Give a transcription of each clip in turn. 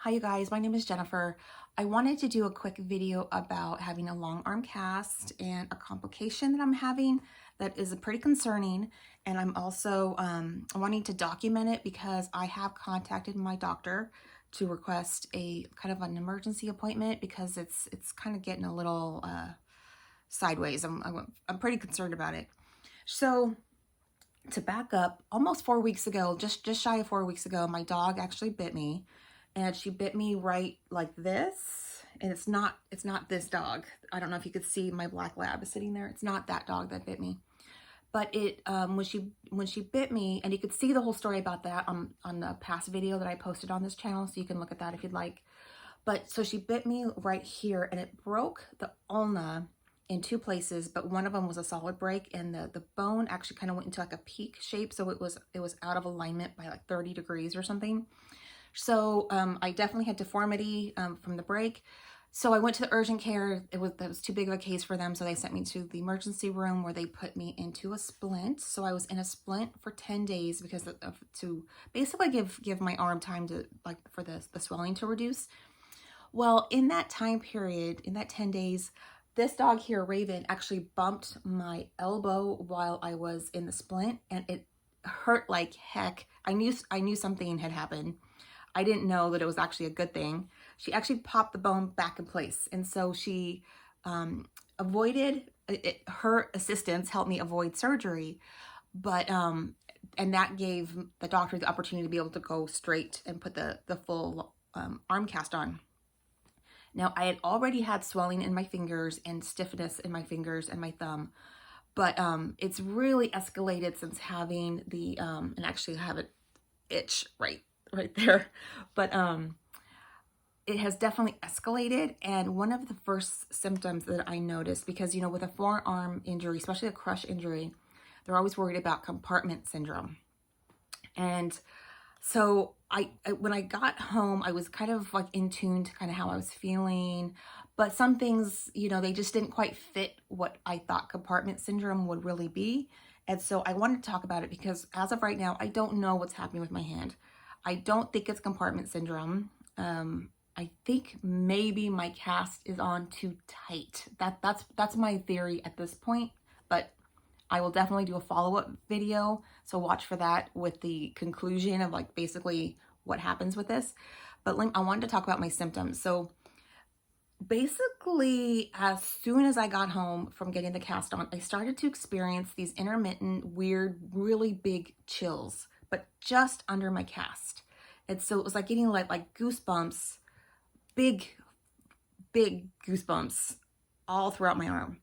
Hi you guys, my name is Jennifer. I wanted to do a quick video about having a long arm cast and a complication that I'm having that is pretty concerning, and I'm also wanting to document it because I have contacted my doctor to request a kind of an emergency appointment because it's kind of getting a little sideways. I'm pretty concerned about it. So to back up, almost 4 weeks ago, just shy of 4 weeks ago, my dog actually bit me, and she bit me right like this. And it's not this dog. I don't know if you could see my black lab is sitting there. It's not that dog that bit me. But it when she bit me, and you could see the whole story about that on the past video that I posted on this channel, so you can look at that if you'd like. But so she bit me right here, and it broke the ulna in two places, but one of them was a solid break, and the bone actually kind of went into like a peak shape, so it was out of alignment by like 30 degrees or something. So I definitely had deformity from the break. So I went to the urgent care. That was too big of a case for them, so they sent me to the emergency room where they put me into a splint. So I was in a splint for 10 days because to basically give my arm time to for the swelling to reduce. Well, in that time period, in that 10 days, this dog here, Raven, actually bumped my elbow while I was in the splint, and it hurt like heck. I knew something had happened. I didn't know that it was actually a good thing. She actually popped the bone back in place, and so she avoided it. Her assistance helped me avoid surgery, but and that gave the doctor the opportunity to be able to go straight and put the full arm cast on. Now, I had already had swelling in my fingers and stiffness in my fingers and my thumb, but it's really escalated since having the, and actually I have it itch right there, but it has definitely escalated. And one of the first symptoms that I noticed, because, you know, with a forearm injury, especially a crush injury, they're always worried about compartment syndrome. And so when I got home, I was kind of like in tune to kind of how I was feeling, but some things, you know, they just didn't quite fit what I thought compartment syndrome would really be. And so I wanted to talk about it because as of right now, I don't know what's happening with my hand. I don't think it's compartment syndrome. I think maybe my cast is on too tight. That's my theory at this point, but I will definitely do a follow-up video, so watch for that with the conclusion of like basically what happens with this. But I wanted to talk about my symptoms. So basically, as soon as I got home from getting the cast on, I started to experience these intermittent, weird, really big chills, but just under my cast. And so it was like getting like goosebumps, big goosebumps all throughout my arm.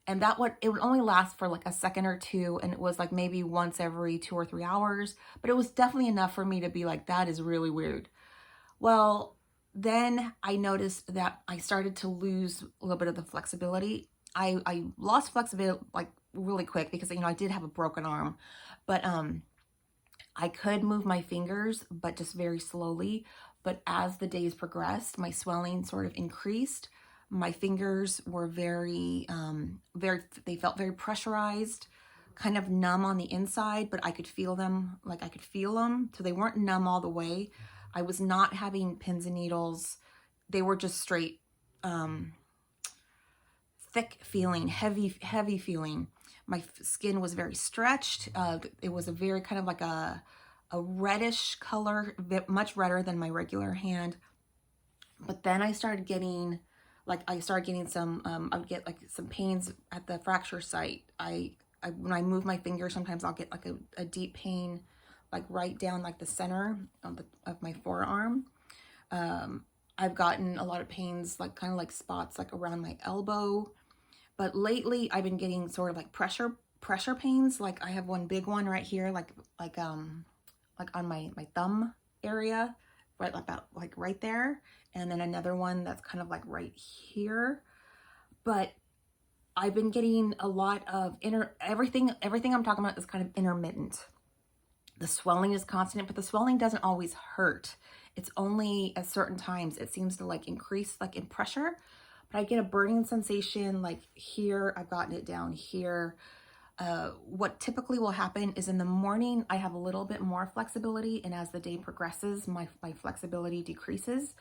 And it would only last for like a second or two, and it was like maybe once every 2 or 3 hours, but it was definitely enough for me to be like, that is really weird. Well, then I noticed that I started to lose a little bit of the flexibility. I lost flexibility like really quick because, you know, I did have a broken arm, but I could move my fingers, but just very slowly. But as the days progressed, my swelling sort of increased. My fingers were they felt very pressurized, kind of numb on the inside, but I could feel them, so they weren't numb all the way. I was not having pins and needles. They were just straight, thick feeling, heavy feeling. My skin was very stretched. It was a very kind of like a reddish color, much redder than my regular hand. But then I started getting some, I would get like some pains at the fracture site. When I move my finger, sometimes I'll get like a deep pain, like right down like the center of my forearm. I've gotten a lot of pains, like kind of like spots like around my elbow. But lately I've been getting sort of like pressure pains. Like I have one big one right here, like on my thumb area, right about like right there, and then another one that's kind of like right here. But I've been getting a lot of everything I'm talking about is kind of intermittent. The swelling is constant, but the swelling doesn't always hurt. It's only at certain times it seems to like increase like in pressure. But I get a burning sensation like here. I've gotten it down here. what typically will happen is in the morning, I have a little bit more flexibility, and as the day progresses, my flexibility decreases.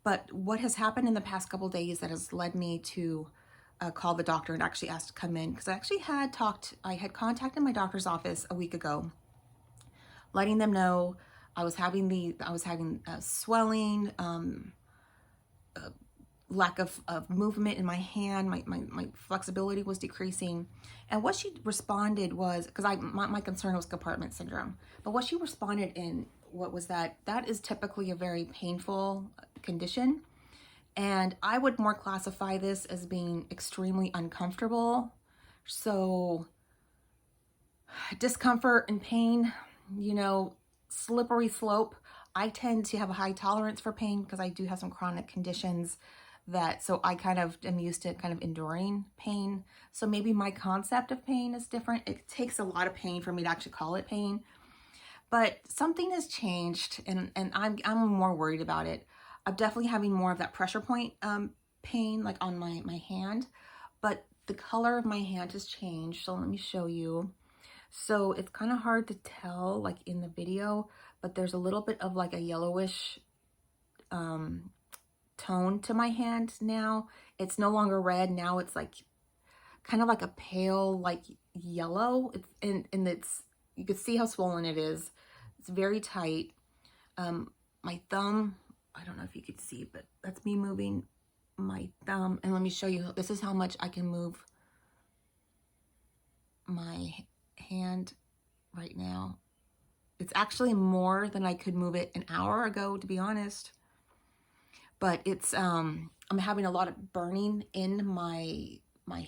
But what has happened in the past couple days that has led me to call the doctor and actually asked to come in, because I had contacted my doctor's office a week ago, letting them know I was having swelling, lack of movement in my hand, my flexibility was decreasing. And what she responded was, because my concern was compartment syndrome, but what she responded in was that is typically a very painful condition. And I would more classify this as being extremely uncomfortable. So discomfort and pain, you know, slippery slope. I tend to have a high tolerance for pain because I do have some chronic conditions so I kind of am used to kind of enduring pain. So maybe my concept of pain is different. It takes a lot of pain for me to actually call it pain. But something has changed, and I'm more worried about it. I'm definitely having more of that pressure point pain, like on my hand, but the color of my hand has changed. So let me show you. So it's kind of hard to tell like in the video, but there's a little bit of like a yellowish tone to my hand now. It's no longer red. Now it's like kind of like a pale like yellow. And it's, you can see how swollen it is. It's very tight. My thumb, I don't know if you could see, but that's me moving my thumb. And let me show you, this is how much I can move my hand right now. It's actually more than I could move it an hour ago, to be honest. But it's, I'm having a lot of burning in my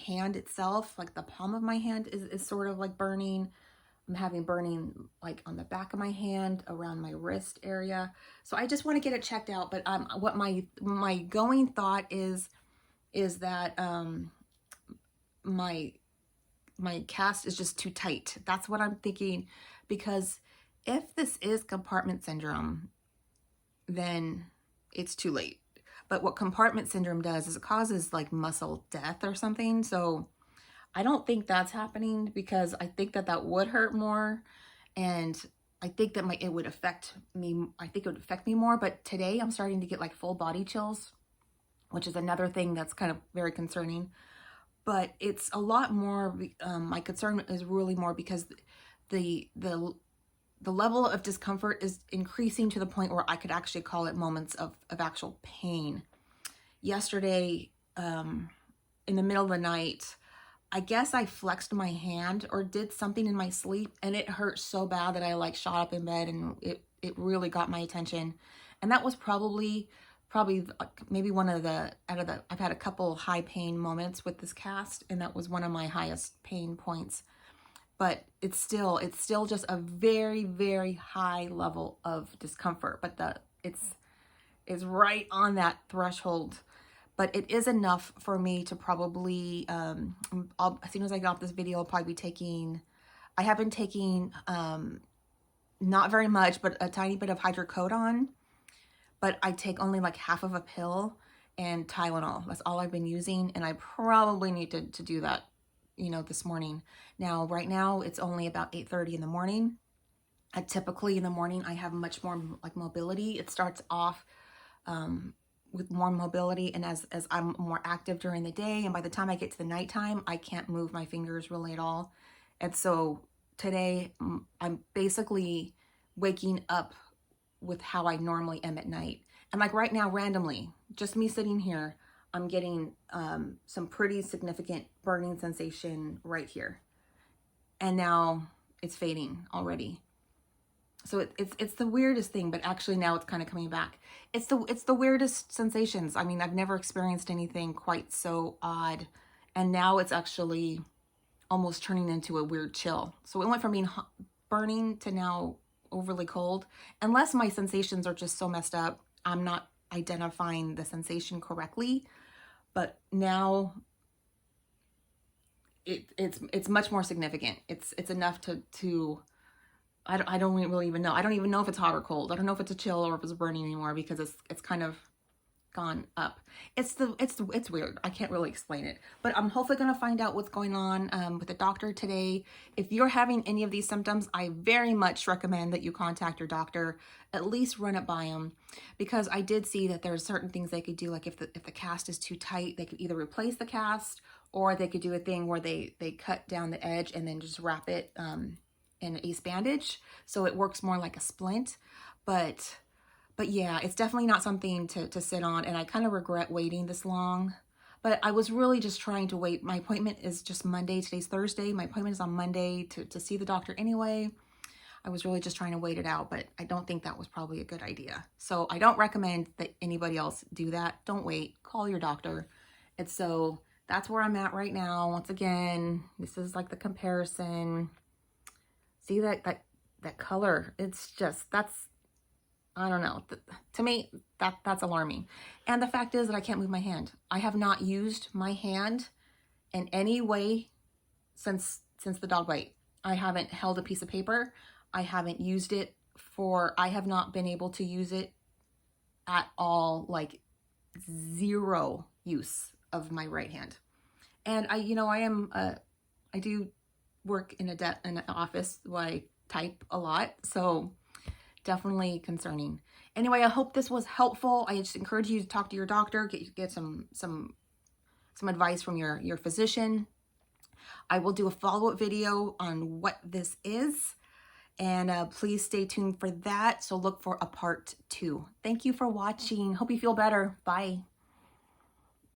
hand itself. Like the palm of my hand is sort of like burning. I'm having burning like on the back of my hand, around my wrist area. So I just want to get it checked out. But what my going thought is that my cast is just too tight. That's what I'm thinking, because if this is compartment syndrome, then it's too late. But what compartment syndrome does is it causes like muscle death or something. So I don't think that's happening, because I think that would hurt more. And I think that it would affect me. I think it would affect me more. But today I'm starting to get like full body chills, which is another thing that's kind of very concerning. But it's a lot more, my concern is really more because the level of discomfort is increasing to the point where I could actually call it moments of actual pain. Yesterday, in the middle of the night, I guess I flexed my hand or did something in my sleep, and it hurt so bad that I like shot up in bed, and it really got my attention. And that was probably maybe one of I've had a couple high pain moments with this cast, and that was one of my highest pain points. But it's still just a very, very high level of discomfort. But it's right on that threshold. But it is enough for me to probably, as soon as I get off this video, I'll probably be taking, I have been taking, not very much, but a tiny bit of hydrocodone. But I take only like half of a pill and Tylenol. That's all I've been using. And I probably need to do that, you know, this morning. Now, right now, it's only about 8:30 in the morning. Typically in the morning, I have much more like mobility. It starts off with more mobility, and as I'm more active during the day, and by the time I get to the nighttime, I can't move my fingers really at all. And so today, I'm basically waking up with how I normally am at night. And like right now, randomly, just me sitting here, I'm getting some pretty significant burning sensation right here. And now it's fading already. So it's the weirdest thing, but actually now it's kind of coming back. It's the weirdest sensations. I mean, I've never experienced anything quite so odd. And now it's actually almost turning into a weird chill. So it went from being burning to now overly cold. Unless my sensations are just so messed up, I'm not identifying the sensation correctly. But now it's much more significant. It's enough to I don't really even know. I don't even know if it's hot or cold. I don't know if it's a chill or if it's burning anymore, because it's kind of gone up. It's weird. I can't really explain it, but I'm hopefully going to find out what's going on with the doctor today. If you're having any of these symptoms, I very much recommend that you contact your doctor, at least run it by them, because I did see that there's certain things they could do. Like if the cast is too tight, they could either replace the cast, or they could do a thing where they cut down the edge and then just wrap it in ace bandage, so it works more like a splint. But yeah, it's definitely not something to sit on, and I kind of regret waiting this long. But I was really just trying to wait. My appointment is just Monday. Today's Thursday. My appointment is on Monday to see the doctor anyway. I was really just trying to wait it out, but I don't think that was probably a good idea. So I don't recommend that anybody else do that. Don't wait. Call your doctor. So that's where I'm at right now. Once again, this is like the comparison. See that color? It's just, I don't know. To me, that's alarming. And the fact is that I can't move my hand. I have not used my hand in any way since the dog bite. I haven't held a piece of paper. I haven't used it I have not been able to use it at all, like zero use of my right hand. And I do work in an office where I type a lot, so definitely concerning. Anyway, I hope this was helpful. I just encourage you to talk to your doctor, get some advice from your physician. I will do a follow-up video on what this is, and please stay tuned for that. So look for a part 2. Thank you for watching. Hope you feel better. Bye.